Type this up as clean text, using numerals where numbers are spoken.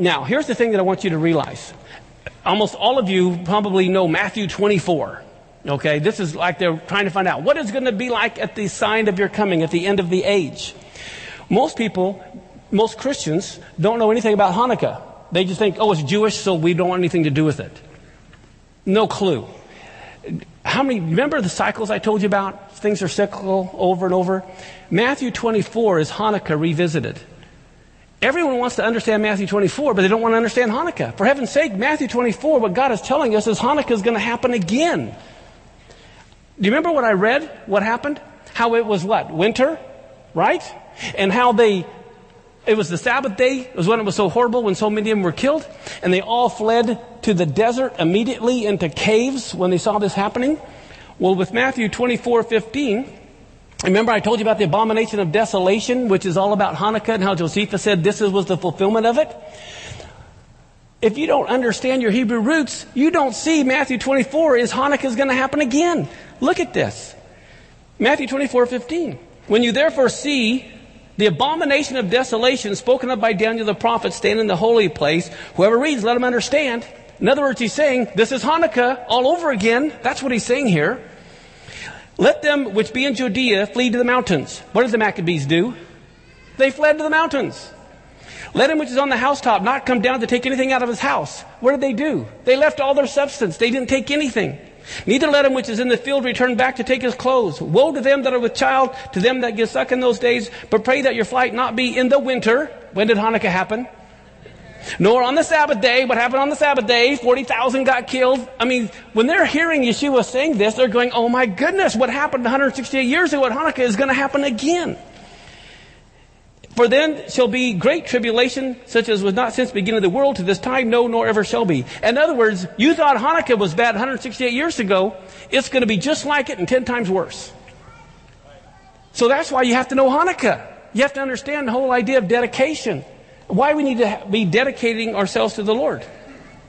Now, here's the thing that I want you to realize. Almost all of you probably know Matthew 24. Okay, this is like they're trying to find out what is going to be like at the sign of your coming, at the end of the age. Most people, most Christians, don't know anything about Hanukkah. They just think, oh, it's Jewish, so we don't want anything to do with it. No clue. Remember the cycles I told you about? Things are cyclical over and over. Matthew 24 is Hanukkah revisited. Everyone wants to understand Matthew 24, but they don't want to understand Hanukkah. For heaven's sake, Matthew 24, what God is telling us is Hanukkah is going to happen again. Do you remember what I read? What happened? How it was what? Winter, right? And how it was the Sabbath day. It was when it was so horrible, when so many of them were killed. And they all fled to the desert immediately into caves when they saw this happening. Well, with Matthew 24:15, remember I told you about the abomination of desolation, which is all about Hanukkah, and how Josephus said this was the fulfillment of it. If you don't understand your Hebrew roots, you don't see Matthew 24 is Hanukkah is going to happen again. Look at this. Matthew 24:15. When you therefore see the abomination of desolation spoken of by Daniel the prophet stand in the holy place, whoever reads, let him understand. In other words, he's saying, this is Hanukkah all over again. That's what he's saying here. Let them which be in Judea flee to the mountains. What did the Maccabees do? They fled to the mountains. Let him which is on the housetop not come down to take anything out of his house. What did they do? They left all their substance. They didn't take anything. Neither let him which is in the field return back to take his clothes. Woe to them that are with child, to them that give suck in those days. But pray that your flight not be in the winter. When did Hanukkah happen? Nor on the Sabbath day. What happened on the Sabbath day? 40,000 got killed. I mean, when they're hearing Yeshua saying this, they're going, oh my goodness, what happened 168 years ago at Hanukkah is going to happen again. For then shall be great tribulation, such as was not since the beginning of the world to this time, no, nor ever shall be. In other words, you thought Hanukkah was bad 168 years ago. It's going to be just like it and 10 times worse. So that's why you have to know Hanukkah. You have to understand the whole idea of dedication. Why we need to be dedicating ourselves to the Lord.